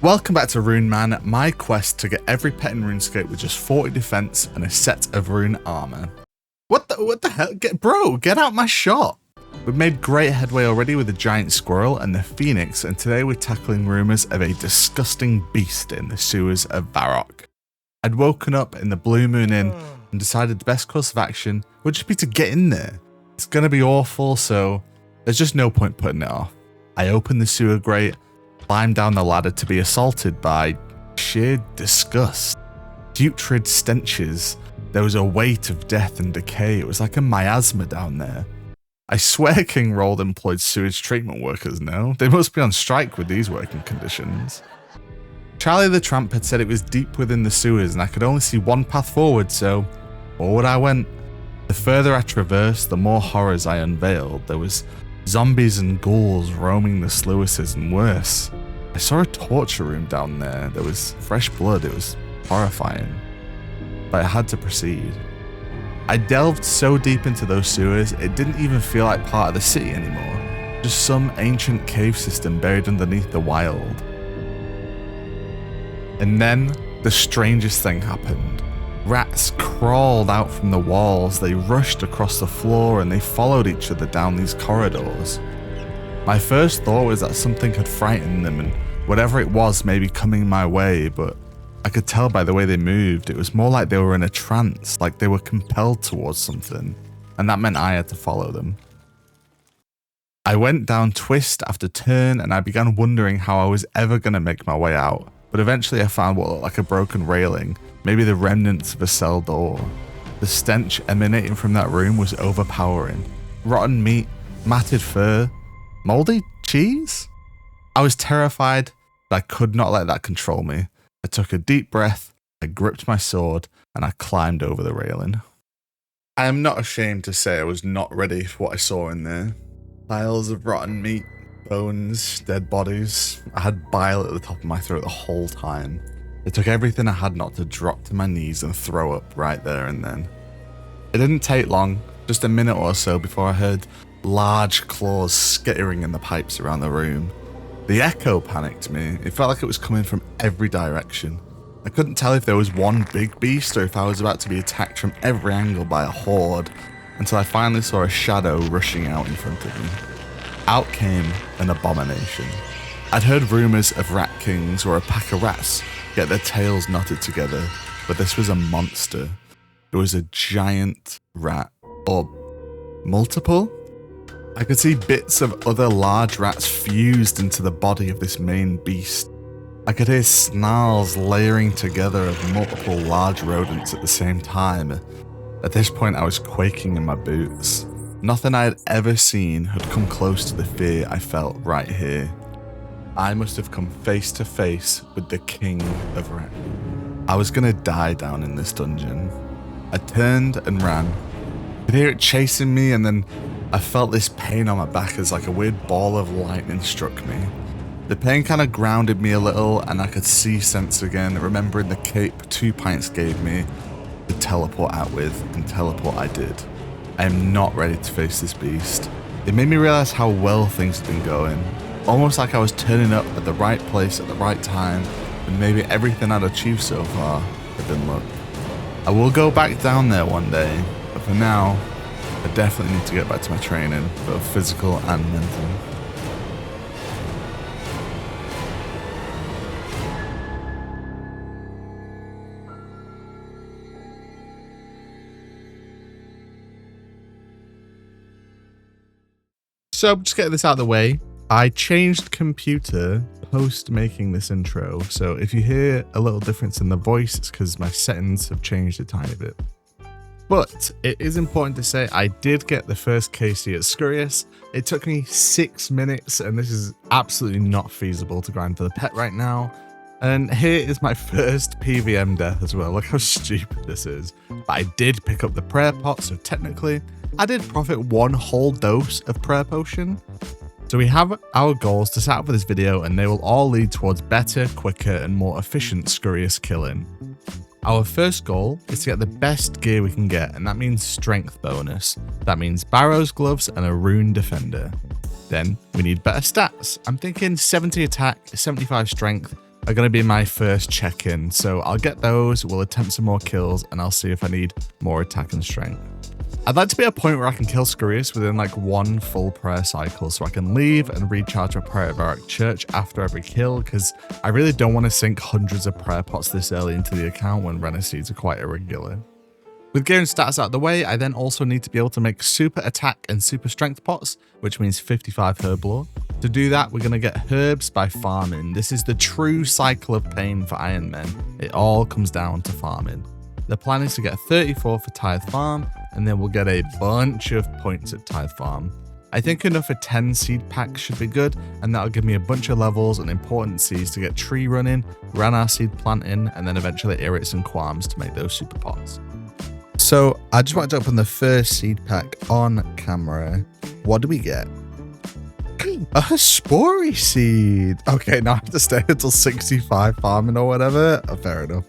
Welcome back to Runeman, my quest to get every pet in RuneScape with just 40 defense and a set of rune armor. What the hell? Get out my shot! We've made great headway already with the giant squirrel and the Pheonix, and today we're tackling rumours of a disgusting beast in the sewers of Varrock. I'd woken up in the Blue Moon Inn and decided the best course of action would just be to get in there. It's gonna be awful, so there's just no point putting it off. I opened the sewer grate, climbed down the ladder to be assaulted by sheer disgust. Putrid stenches. There was a weight of death and decay. It was like a miasma down there. I swear King Rold employed sewage treatment workers now. They must be on strike with these working conditions. Charlie the Tramp had said it was deep within the sewers and I could only see one path forward, so forward I went. The further I traversed, the more horrors I unveiled. There was zombies and ghouls roaming the sluices, and worse, I saw a torture room down there. There was fresh blood. It was horrifying, but I had to proceed. I delved so deep into those sewers, it didn't even feel like part of the city anymore. Just some ancient cave system buried underneath the wild. And then the strangest thing happened. Rats crawled out from the walls, they rushed across the floor, and they followed each other down these corridors. My first thought was that something had frightened them and whatever it was may be coming my way, but I could tell by the way they moved, it was more like they were in a trance, like they were compelled towards something, and that meant I had to follow them. I went down twist after turn and I began wondering how I was ever going to make my way out, but eventually I found what looked like a broken railing, maybe the remnants of a cell door. The stench emanating from that room was overpowering. Rotten meat, matted fur, moldy cheese? I was terrified, but I could not let that control me. I took a deep breath, I gripped my sword, and I climbed over the railing. I am not ashamed to say I was not ready for what I saw in there. Piles of rotten meat, bones, dead bodies. I had bile at the top of my throat the whole time. It took everything I had not to drop to my knees and throw up right there and then. It didn't take long, just a minute or so before I heard large claws skittering in the pipes around the room. The echo panicked me. It felt like it was coming from every direction. I couldn't tell if there was one big beast or if I was about to be attacked from every angle by a horde, until I finally saw a shadow rushing out in front of me. Out came an abomination. I'd heard rumours of rat kings or a pack of rats get their tails knotted together, but this was a monster. It was a giant rat, or multiple? I could see bits of other large rats fused into the body of this main beast. I could hear snarls layering together of multiple large rodents at the same time. At this point I was quaking in my boots. Nothing I had ever seen had come close to the fear I felt right here. I must have come face to face with the king of rats. I was gonna die down in this dungeon. I turned and ran. I could hear it chasing me, and then I felt this pain on my back as like a weird ball of lightning struck me. The pain kind of grounded me a little and I could see sense again, remembering the cape 2 pints gave me to teleport out with, and teleport I did. I am not ready to face this beast. It made me realize how well things had been going. Almost like I was turning up at the right place at the right time, and maybe everything I'd achieved so far had been luck. I will go back down there one day, but for now, I definitely need to get back to my training, both physical and mental. So just getting this out of the way, I changed computer post making this intro. So if you hear a little difference in the voice, it's because my settings have changed a tiny bit. But it is important to say I did get the first KC at Scurrius. It took me 6 minutes, and this is absolutely not feasible to grind for the pet right now. And here is my first PVM death as well. Look how stupid this is. But I did pick up the prayer pot, so technically I did profit 1 whole dose of prayer potion. So we have our goals to set up for this video, and they will all lead towards better, quicker, and more efficient Scurrius killing. Our first goal is to get the best gear we can get, and that means strength bonus. That means Barrow's gloves and a rune defender. Then we need better stats. I'm thinking 70 attack, 75 strength, are going to be my first check-in. So I'll get those, we'll attempt some more kills, and I'll see if I need more attack and strength. I'd like to be at a point where I can kill Scurrius within like one full prayer cycle, so I can leave and recharge my prayer at Varrock Church after every kill, because I really don't want to sink hundreds of prayer pots this early into the account when Renner seeds are quite irregular. With gear and stats out of the way, I then also need to be able to make super attack and super strength pots, which means 55 herb lore. To do that, we're going to get herbs by farming. This is the true cycle of pain for Ironmen. It all comes down to farming. The plan is to get 34 for Tithe Farm, and then we'll get a bunch of points at Tithe Farm. I think enough for 10 seed packs should be good, and that'll give me a bunch of levels and important seeds to get tree running, Ranarr seed planting, and then eventually Irrits and Qualms to make those super pots. So I just wanted to open the first seed pack on camera. What do we get? A Scurry seed. Okay, now I have to stay until 65 farming or whatever. Oh, fair enough.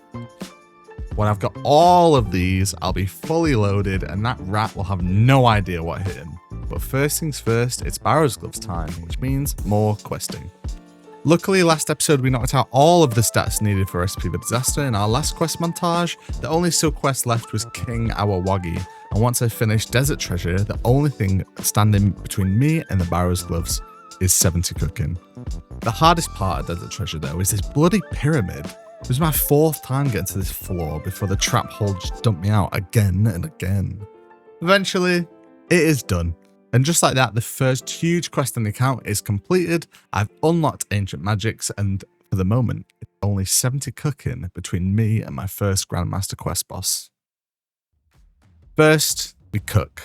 When I've got all of these, I'll be fully loaded and that rat will have no idea what hit him. But first things first, it's Barrow's Gloves time, which means more questing. Luckily, last episode we knocked out all of the stats needed for Recipe for Disaster in our last quest montage. The only sub quest left was King Awawagi, and once I finished Desert Treasure, the only thing standing between me and the Barrow's Gloves is 70 cooking. The hardest part of Desert Treasure though is this bloody pyramid. It was my 4th time getting to this floor before the trap hole just dumped me out again and again. Eventually, it is done. And just like that, the first huge quest in the account is completed. I've unlocked Ancient Magics, and for the moment, it's only 70 cooking between me and my first Grandmaster quest boss. First, we cook.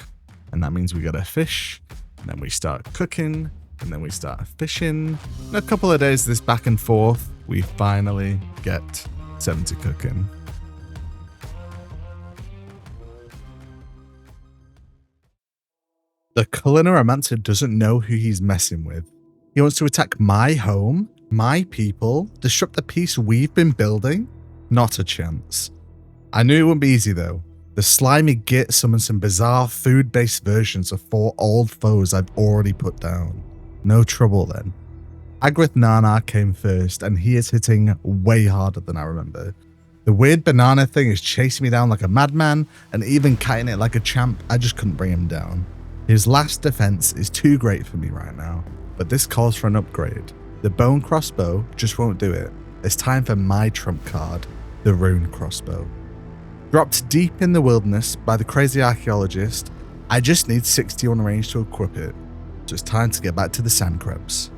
And that means we get a fish, and then we start cooking, and then we start fishing. In a couple of days of this back and forth, we finally get 70 cooking. The Culinoromancer doesn't know who he's messing with. He wants to attack my home, my people, disrupt the peace we've been building? Not a chance. I knew it wouldn't be easy though. The slimy git summoned some bizarre food-based versions of 4 old foes I've already put down. No trouble then. Agrith Narnar came first, and he is hitting way harder than I remember. The weird banana thing is chasing me down like a madman, and even kiting it like a champ, I just couldn't bring him down. His last defense is too great for me right now, but this calls for an upgrade. The bone crossbow just won't do it. It's time for my trump card, the rune crossbow. Dropped deep in the wilderness by the crazy archaeologist, I just need 61 range to equip it. So it's time to get back to the sand crabs.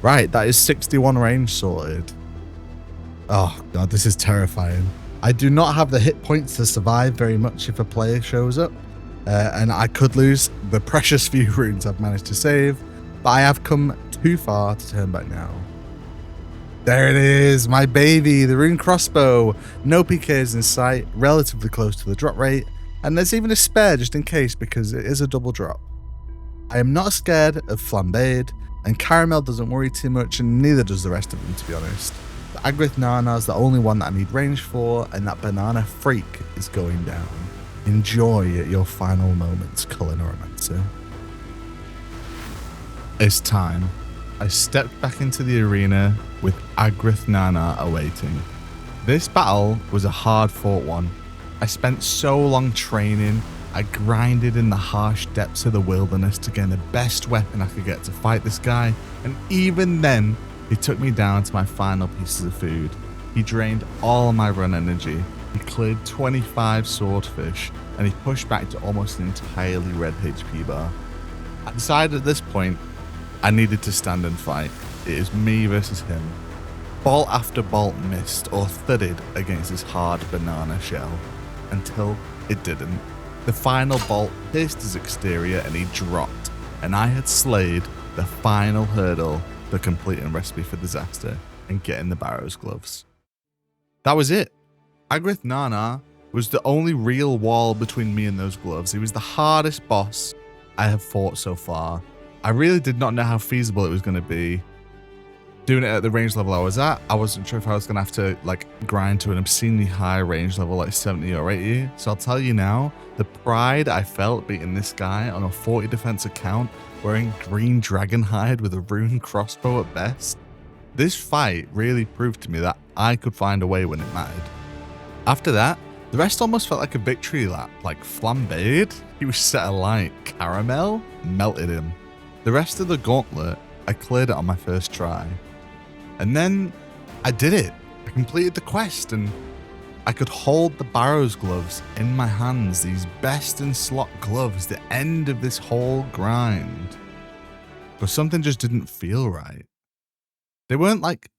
Right, that is 61 range sorted. Oh god, this is terrifying. I do not have the hit points to survive very much if a player shows up. And I could lose the precious few runes I've managed to save, but I have come too far to turn back now. There it is, my baby, the rune crossbow. No PKs in sight, relatively close to the drop rate, and there's even a spare just in case because it is a double drop. I am not scared of flambéed, and caramel doesn't worry too much, and neither does the rest of them, to be honest. The Agrith Narnar is the only one that I need range for, and that banana freak is going down. Enjoy your final moments, Culinoromancer. It's time. I stepped back into the arena with Agrith Narnar awaiting. This battle was a hard-fought one. I spent so long training, I grinded in the harsh depths of the wilderness to gain the best weapon I could get to fight this guy, and even then, he took me down to my final pieces of food. He drained all my run energy. He cleared 25 swordfish, and he pushed back to almost an entirely red HP bar. I decided at this point, I needed to stand and fight. It is me versus him. Bolt after bolt missed or thudded against his hard banana shell, until it didn't. The final bolt pierced his exterior and he dropped, and I had slayed the final hurdle for completing Recipe for Disaster and getting the Barrow's Gloves. That was it. Agrith Narnar was the only real wall between me and those gloves. He was the hardest boss I have fought so far. I really did not know how feasible it was going to be. Doing it at the range level I was at, I wasn't sure if I was going to have to grind to an obscenely high range level like 70 or 80. So I'll tell you now, the pride I felt beating this guy on a 40 defense account, wearing green dragon hide with a rune crossbow at best, This fight really proved to me that I could find a way when it mattered. After that, the rest almost felt like a victory lap, like flambéed. He was set alight. Caramel melted him. The rest of the gauntlet, I cleared it on my first try. And then I did it. I completed the quest and I could hold the Barrows gloves in my hands, these best in slot gloves, the end of this whole grind. But something just didn't feel right. They weren't like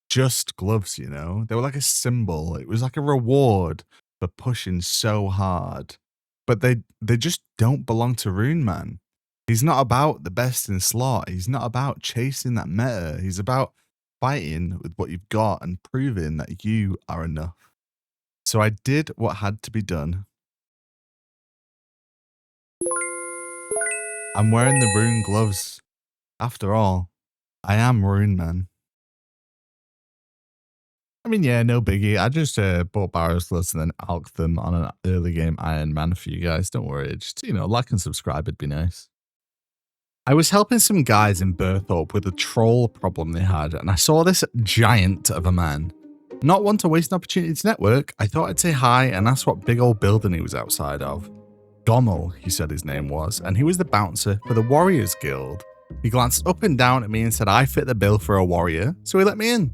just gloves, you know? They were like a symbol. It was like a reward for pushing so hard. But they just don't belong to Runeman. He's not about the best in slot. He's not about chasing that meta. He's about fighting with what you've got and proving that you are enough. So I did what had to be done. I'm wearing the rune gloves. After all, I am Runeman. I mean, yeah, no biggie. I just bought Barrows gloves and then alked them on an early game Ironman for you guys. Don't worry. Just, you know, like and subscribe. It'd be nice. I was helping some guys in Wintertodt with a troll problem they had, and I saw this giant of a man. Not one to waste an opportunity to network, I thought I'd say hi and ask what big old building he was outside of. Gommel, he said his name was, and he was the bouncer for the Warriors Guild. He glanced up and down at me and said I fit the bill for a warrior, so he let me in.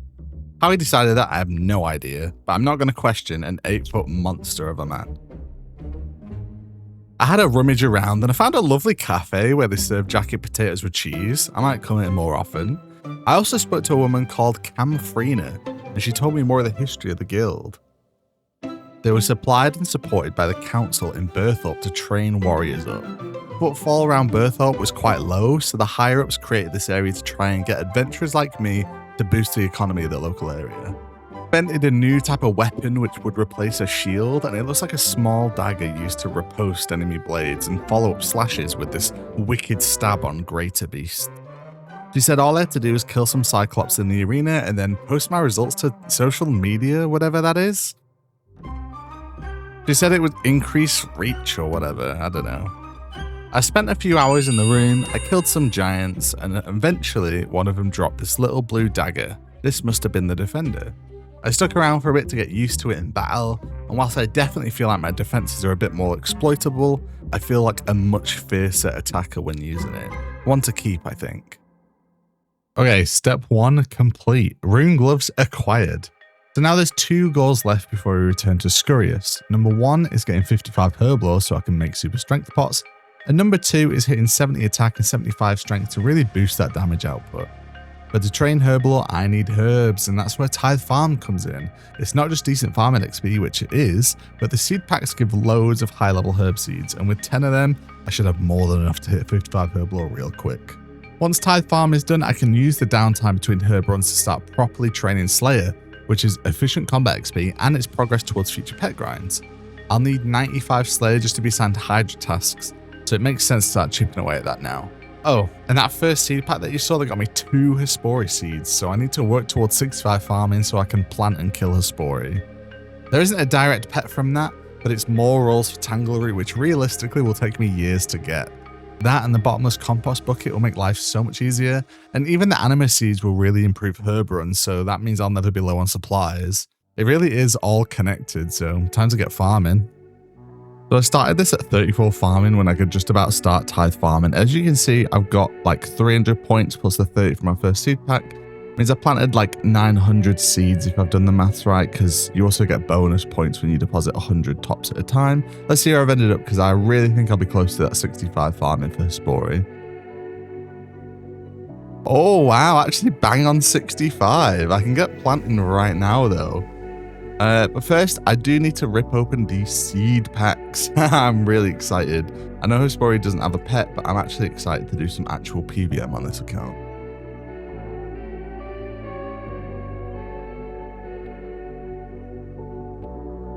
How he decided that, I have no idea, but I'm not going to question an 8-foot monster of a man. I had a rummage around and I found a lovely cafe where they served jacket potatoes with cheese. I might come in more often. I also spoke to a woman called Camfrina, and she told me more of the history of the guild. They were supplied and supported by the council in Wintertodt to train warriors up. Footfall around Wintertodt was quite low, so the higher-ups created this area to try and get adventurers like me to boost the economy of the local area. Invented a new type of weapon which would replace a shield, and it looks like a small dagger used to riposte enemy blades and follow up slashes with this wicked stab on greater beast. She said all I had to do was kill some cyclops in the arena and then post my results to social media, whatever that is. She said it would increase reach or whatever, I don't know. I spent a few hours in the room, I killed some giants, and eventually one of them dropped this little blue dagger. This must have been the defender. I stuck around for a bit to get used to it in battle, and whilst I definitely feel like my defenses are a bit more exploitable, I feel like a much fiercer attacker when using it. One to keep, I think. Okay, step 1 complete. Rune gloves acquired. So now there's 2 goals left before we return to Scurrius. Number 1 is getting 55 Herblore so I can make super strength pots. And number 2 is hitting 70 attack and 75 strength to really boost that damage output. But to train Herblore, I need herbs, and that's where Tithe Farm comes in. It's not just decent farming XP, which it is, but the seed packs give loads of high-level herb seeds, and with 10 of them, I should have more than enough to hit 55 Herblore real quick. Once Tithe Farm is done, I can use the downtime between herb runs to start properly training Slayer, which is efficient combat XP and its progress towards future pet grinds. I'll need 95 Slayer just to be assigned to Hydra tasks, so it makes sense to start chipping away at that now. Oh, and that first seed pack that you saw, they got me 2 Hespori seeds, so I need to work towards 65 farming so I can plant and kill Hespori. There isn't a direct pet from that, but it's more rolls for Tanglery, which realistically will take me years to get. That and the bottomless compost bucket will make life so much easier, and even the anima seeds will really improve herb runs, so that means I'll never be low on supplies. It really is all connected, so time to get farming. So I started this at 34 farming when I could just about start Tithe farming. As you can see, I've got like 300 points plus the 30 from my first seed pack. Means I planted like 900 seeds if I've done the maths right, because you also get bonus points when you deposit 100 tops at a time. Let's see where I've ended up, because I really think I'll be close to that 65 farming for Hespori. Oh wow, actually bang on 65. I can get planting right now though. But first, I do need to rip open these seed packs. I'm really excited. I know Hespori doesn't have a pet, but I'm actually excited to do some actual PVM on this account.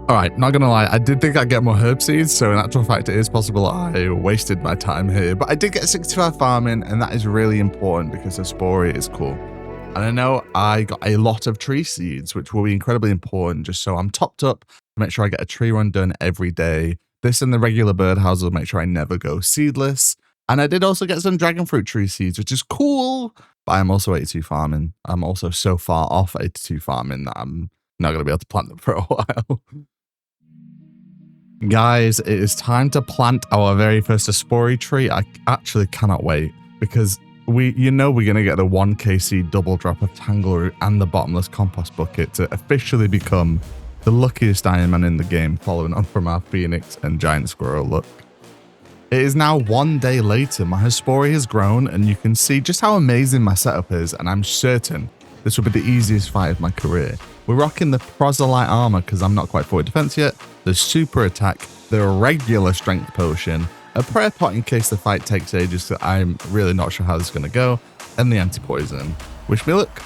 Alright, not gonna lie, I did think I'd get more herb seeds, so in actual fact it is possible I wasted my time here, but I did get 65 farming, and that is really important because Hespori is cool. And I know I got a lot of tree seeds, which will be incredibly important just so I'm topped up to make sure I get a tree run done every day. This and the regular birdhouse will make sure I never go seedless. And I did also get some dragon fruit tree seeds, which is cool, but I am also 82 farming. I'm also so far off 82 farming that I'm not going to be able to plant them for a while. Guys, it is time to plant our very first Scurry tree. I actually cannot wait because we're going to get the 1kc double drop of Tangleroot and the bottomless compost bucket to officially become the luckiest Ironman in the game, following on from our Pheonix and giant squirrel look. It is now 1 day later. My Scurry has grown and you can see just how amazing my setup is, and I'm certain this will be the easiest fight of my career. We're rocking the proselyte armor because I'm not quite 40 defense yet, the super attack, the regular strength potion, a prayer pot in case the fight takes ages, so I'm really not sure how this is going to go, and the anti-poison. Wish me luck.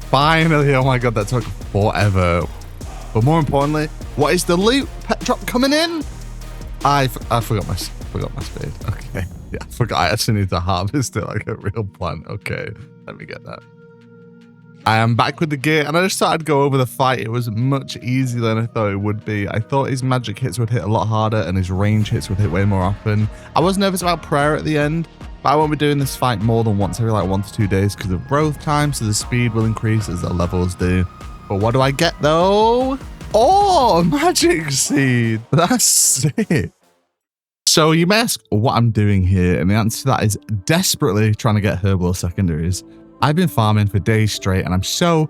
Finally, oh my god, that took forever. But more importantly, what is the loot? Pet drop coming in? I forgot my spade. Okay, yeah, I forgot. I actually need to harvest it like a real plant. Okay, let me get that. I am back with the gear, and I just thought I'd go over the fight. It was much easier than I thought it would be. I thought his magic hits would hit a lot harder, and his range hits would hit way more often. I was nervous about prayer at the end, but I won't be doing this fight more than once every like 1 to 2 days because of growth time, so the speed will increase as the levels do. But what do I get though? Oh, magic seed. That's sick. So you may ask what I'm doing here, and the answer to that is desperately trying to get herbal secondaries. I've been farming for days straight, and I'm so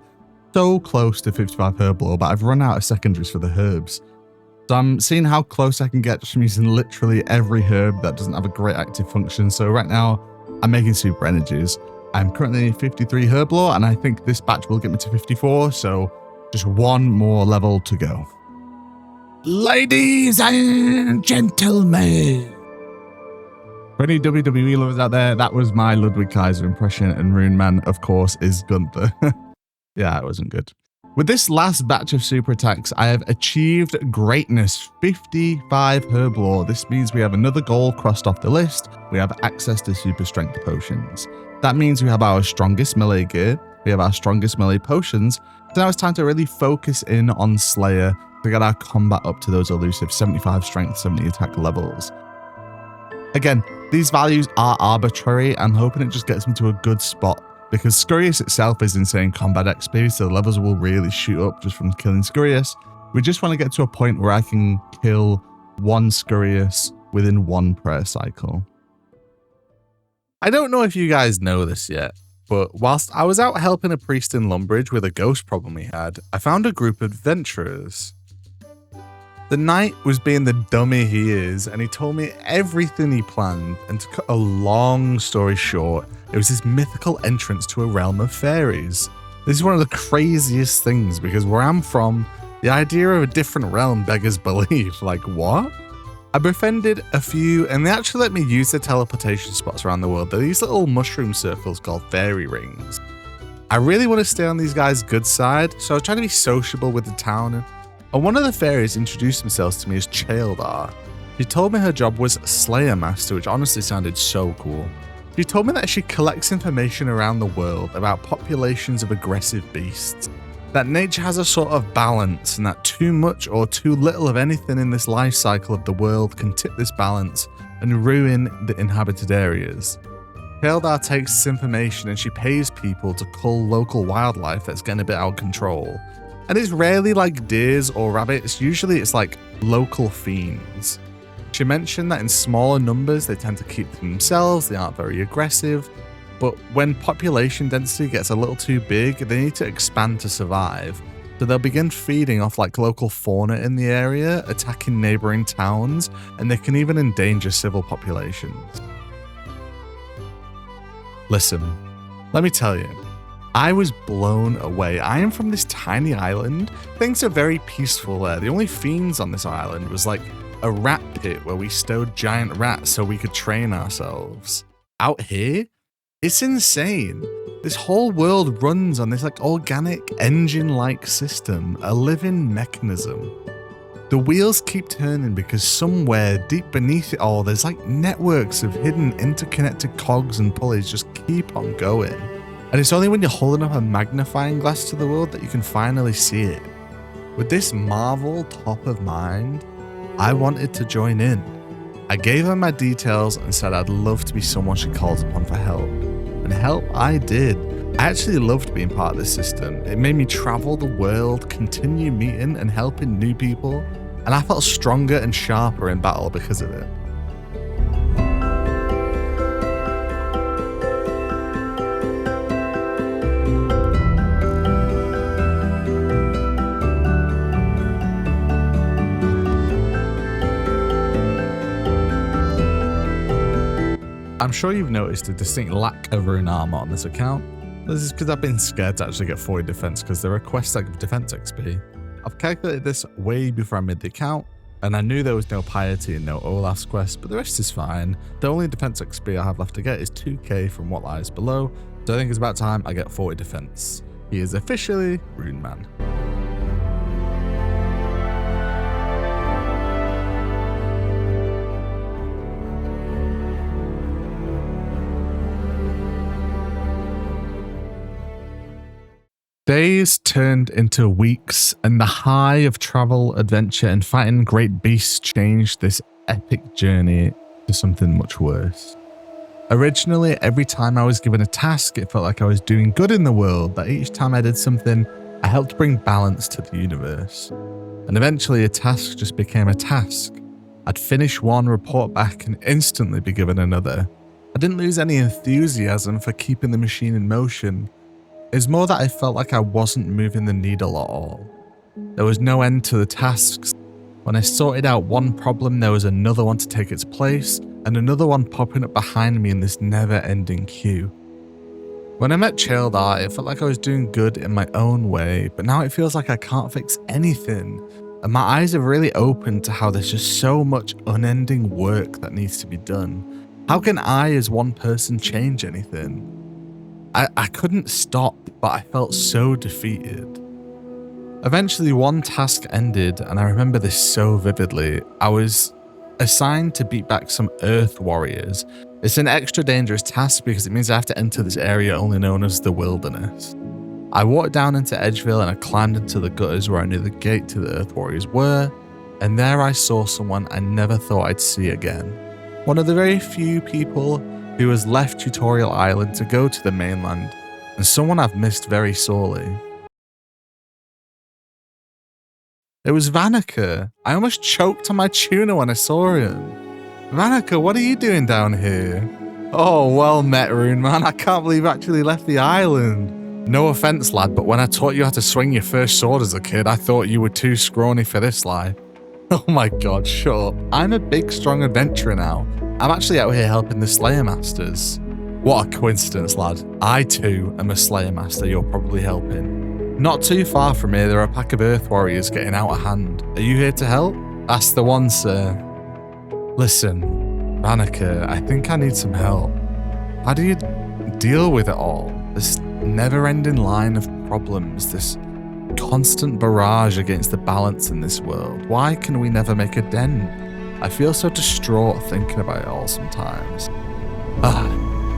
close to 55 herbal, but I've run out of secondaries for the herbs. So I'm seeing how close I can get just from using literally every herb that doesn't have a great active function. So right now, I'm making super energies. I'm currently 53 herb lore, and I think this batch will get me to 54, so just one more level to go. Ladies and gentlemen. For any WWE lovers out there, that was my Ludwig Kaiser impression, and Runeman, of course, is Gunther. Yeah, it wasn't good. With this last batch of super attacks, I have achieved greatness, 55 herb lore. This means we have another goal crossed off the list. We have access to super strength potions. That means we have our strongest melee gear. We have our strongest melee potions. So now it's time to really focus in on Slayer to get our combat up to those elusive 75 strength, 70 attack levels. Again, these values are arbitrary. I'm hoping it just gets me to a good spot, because Scurrius itself is insane combat XP, so the levels will really shoot up just from killing Scurrius. We just want to get to a point where I can kill one Scurrius within one prayer cycle. I don't know if you guys know this yet, but whilst I was out helping a priest in Lumbridge with a ghost problem he had, I found a group of adventurers. The knight was being the dummy he is, and he told me everything he planned, and to cut a long story short, it was this mythical entrance to a realm of fairies. This is one of the craziest things, because where I'm from, the idea of a different realm beggars belief. Like, what? I befriended a few, and they actually let me use their teleportation spots around the world. They're these little mushroom circles called fairy rings. I really want to stay on these guys' good side, so I was trying to be sociable with the town, and one of the fairies introduced themselves to me as Chaildar. She told me her job was Slayer Master, which honestly sounded so cool. She told me that she collects information around the world about populations of aggressive beasts, that nature has a sort of balance, and that too much or too little of anything in this life cycle of the world can tip this balance and ruin the inhabited areas. Chaildar takes this information and she pays people to cull local wildlife that's getting a bit out of control. And it's rarely like deers or rabbits, usually it's like local fiends. She mentioned that in smaller numbers they tend to keep to themselves, they aren't very aggressive, but when population density gets a little too big, they need to expand to survive. So they'll begin feeding off like local fauna in the area, attacking neighbouring towns, and they can even endanger civil populations. Listen, let me tell you, I was blown away. I am from this tiny island. Things are very peaceful there. The only fiends on this island was like a rat pit where we stowed giant rats so we could train ourselves. Out here, it's insane. This whole world runs on this like organic engine-like system, a living mechanism. The wheels keep turning because somewhere deep beneath it all, there's like networks of hidden interconnected cogs and pulleys just keep on going. And it's only when you're holding up a magnifying glass to the world that you can finally see it. With this marvel top of mind, I wanted to join in. I gave her my details and said I'd love to be someone she calls upon for help. And help I did. I actually loved being part of this system. It made me travel the world, continue meeting and helping new people, and I felt stronger and sharper in battle because of it. I'm sure you've noticed a distinct lack of rune armour on this account. This is because I've been scared to actually get 40 defense because there are quests that give defense XP. I've calculated this way before I made the account, and I knew there was no piety and no Olaf's quest, but the rest is fine. The only defense XP I have left to get is 2k from what lies below, so I think it's about time I get 40 defense. He is officially Runeman. Days turned into weeks, and the high of travel, adventure, and fighting great beasts changed this epic journey to something much worse. Originally, every time I was given a task, it felt like I was doing good in the world, that each time I did something, I helped bring balance to the universe. And eventually, a task just became a task. I'd finish one, report back, and instantly be given another. I didn't lose any enthusiasm for keeping the machine in motion. It's more that I felt like I wasn't moving the needle at all. There was no end to the tasks. When I sorted out one problem, there was another one to take its place, and another one popping up behind me in this never-ending queue. When I met Child Art, it felt like I was doing good in my own way, but now it feels like I can't fix anything, and my eyes have really opened to how there's just so much unending work that needs to be done. How can I, as one person, change anything? I couldn't stop, but I felt so defeated. Eventually, one task ended, and I remember this so vividly. I was assigned to beat back some Earth Warriors. It's an extra dangerous task because it means I have to enter this area only known as the Wilderness. I walked down into Edgeville and I climbed into the gutters where I knew the gate to the Earth Warriors were, and there I saw someone I never thought I'd see again. One of the very few people who has left Tutorial Island to go to the mainland, and someone I've missed very sorely. It was Varrock. I almost choked on my tuna when I saw him. Varrock, what are you doing down here? Oh, well met, Runeman. I can't believe you actually left the island. No offense, lad, but when I taught you how to swing your first sword as a kid, I thought you were too scrawny for this life. Oh my god, shut up. I'm a big, strong adventurer now. I'm actually out here helping the Slayer Masters. What a coincidence, lad. I too am a Slayer Master you're probably helping. Not too far from here, there are a pack of Earth Warriors getting out of hand. Are you here to help? That's the one, sir. Listen, Varrock, I think I need some help. How do you deal with it all? This never-ending line of problems, this constant barrage against the balance in this world. Why can we never make a dent? I feel so distraught thinking about it all sometimes.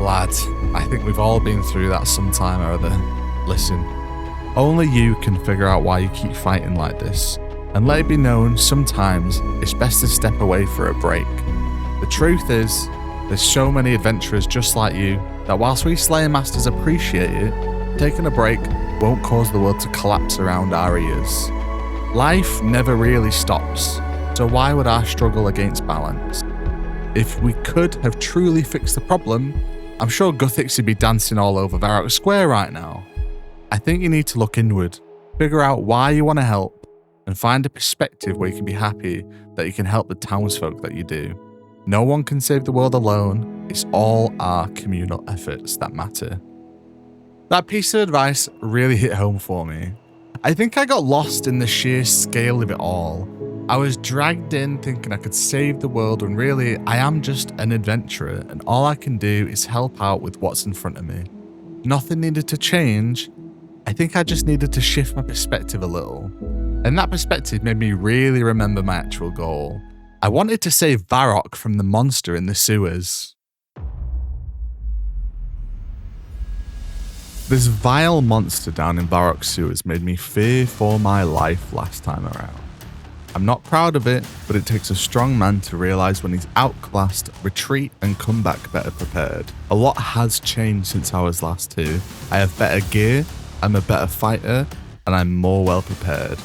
Lad, I think we've all been through that sometime or other. Listen, only you can figure out why you keep fighting like this, and let it be known sometimes it's best to step away for a break. The truth is, there's so many adventurers just like you that whilst we Slayer Masters appreciate it, taking a break won't cause the world to collapse around our ears. Life never really stops. So why would I struggle against balance? If we could have truly fixed the problem, I'm sure Guthix would be dancing all over Varrock Square right now. I think you need to look inward, figure out why you want to help, and find a perspective where you can be happy that you can help the townsfolk that you do. No one can save the world alone. It's all our communal efforts that matter. That piece of advice really hit home for me. I think I got lost in the sheer scale of it all. I was dragged in thinking I could save the world when really I am just an adventurer and all I can do is help out with what's in front of me. Nothing needed to change. I think I just needed to shift my perspective a little. And that perspective made me really remember my actual goal. I wanted to save Varrock from the monster in the sewers. This vile monster down in Varrock Sewers made me fear for my life last time around. I'm not proud of it, but it takes a strong man to realise when he's outclassed, retreat and come back better prepared. A lot has changed since I was last here. I have better gear, I'm a better fighter, and I'm more well prepared.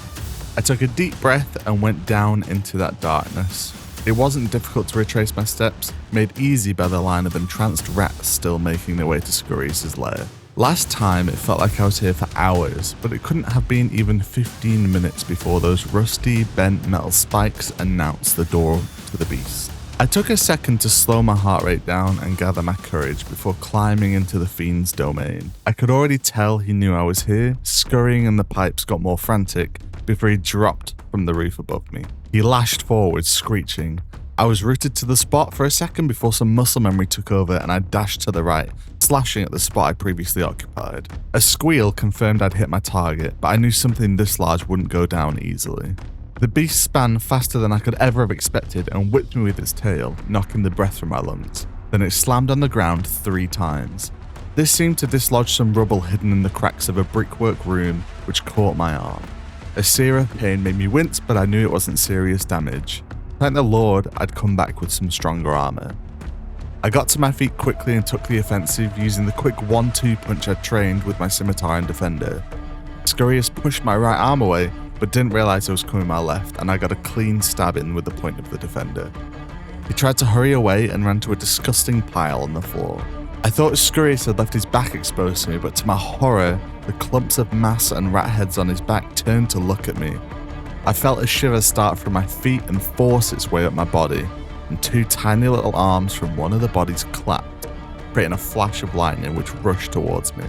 I took a deep breath and went down into that darkness. It wasn't difficult to retrace my steps, made easy by the line of entranced rats still making their way to Scurrius' lair. Last time it felt like I was here for hours, but it couldn't have been even 15 minutes before those rusty, bent metal spikes announced the door to the beast. I took a second to slow my heart rate down and gather my courage before climbing into the fiend's domain. I could already tell he knew I was here, scurrying and the pipes got more frantic before he dropped from the roof above me. He lashed forward, screeching. I was rooted to the spot for a second before some muscle memory took over and I dashed to the right, slashing at the spot I previously occupied. A squeal confirmed I'd hit my target, but I knew something this large wouldn't go down easily. The beast span faster than I could ever have expected and whipped me with its tail, knocking the breath from my lungs. Then it slammed on the ground 3 times. This seemed to dislodge some rubble hidden in the cracks of a brickwork room, which caught my arm. A sear of pain made me wince, but I knew it wasn't serious damage. Thank the Lord I'd come back with some stronger armour. I got to my feet quickly and took the offensive, using the quick 1-2 punch I'd trained with my scimitar and defender. Scurrius pushed my right arm away, but didn't realise I was coming my left, and I got a clean stab in with the point of the defender. He tried to hurry away and ran to a disgusting pile on the floor. I thought Scurrius had left his back exposed to me, but to my horror, the clumps of mass and rat heads on his back turned to look at me. I felt a shiver start from my feet and force its way up my body, and 2 tiny little arms from one of the bodies clapped, creating a flash of lightning which rushed towards me.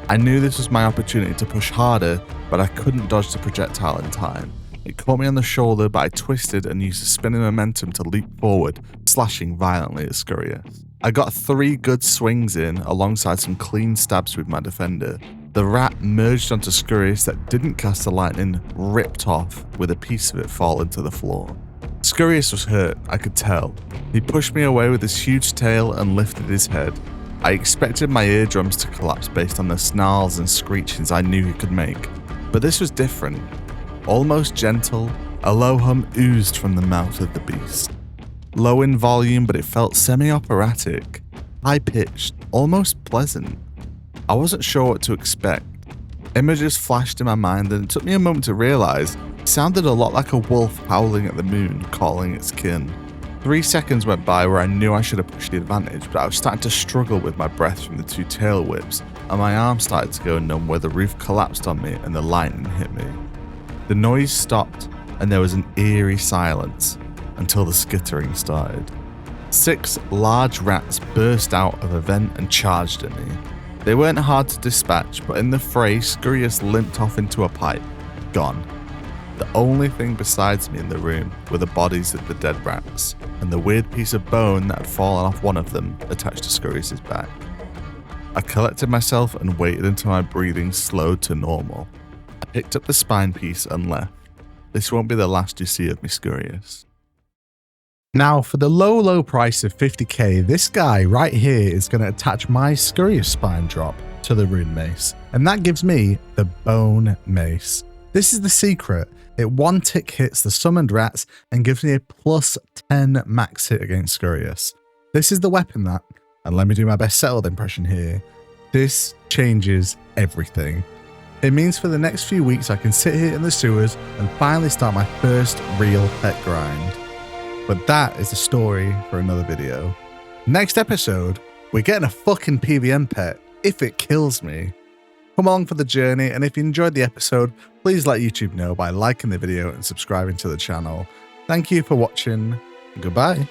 I knew this was my opportunity to push harder, but I couldn't dodge the projectile in time. It caught me on the shoulder, but I twisted and used the spinning momentum to leap forward, slashing violently at Scurrius. I got 3 good swings in alongside some clean stabs with my defender. The rat merged onto Scurrius that didn't cast the lightning, ripped off, with a piece of it falling to the floor. Scurrius was hurt, I could tell. He pushed me away with his huge tail and lifted his head. I expected my eardrums to collapse based on the snarls and screechings I knew he could make. But this was different. Almost gentle, a low hum oozed from the mouth of the beast. Low in volume, but it felt semi-operatic, high-pitched, almost pleasant. I wasn't sure what to expect. Images flashed in my mind and it took me a moment to realise it sounded a lot like a wolf howling at the moon, calling its kin. 3 seconds went by where I knew I should have pushed the advantage, but I was starting to struggle with my breath from the 2 tail whips, and my arm started to go numb where the roof collapsed on me and the lightning hit me. The noise stopped and there was an eerie silence until the skittering started. 6 large rats burst out of a vent and charged at me. They weren't hard to dispatch, but in the fray, Scurrius limped off into a pipe, gone. The only thing besides me in the room were the bodies of the dead rats, and the weird piece of bone that had fallen off one of them attached to Scurrius' back. I collected myself and waited until my breathing slowed to normal. I picked up the spine piece and left. This won't be the last you see of me, Scurrius. Now, for the low price of 50k, this guy right here is going to attach my Scurrius spine drop to the rune mace, and that gives me the bone mace. This is the secret. It 1-tick hits the summoned rats and gives me a +10 max hit against Scurrius. This is the weapon that, and let me do my best settled impression here, this changes everything. It means for the next few weeks I can sit here in the sewers and finally start my first real pet grind. But that is a story for another video. Next episode, we're getting a fucking PVM pet, if it kills me. Come along for the journey, and if you enjoyed the episode, please let YouTube know by liking the video and subscribing to the channel. Thank you for watching. Goodbye.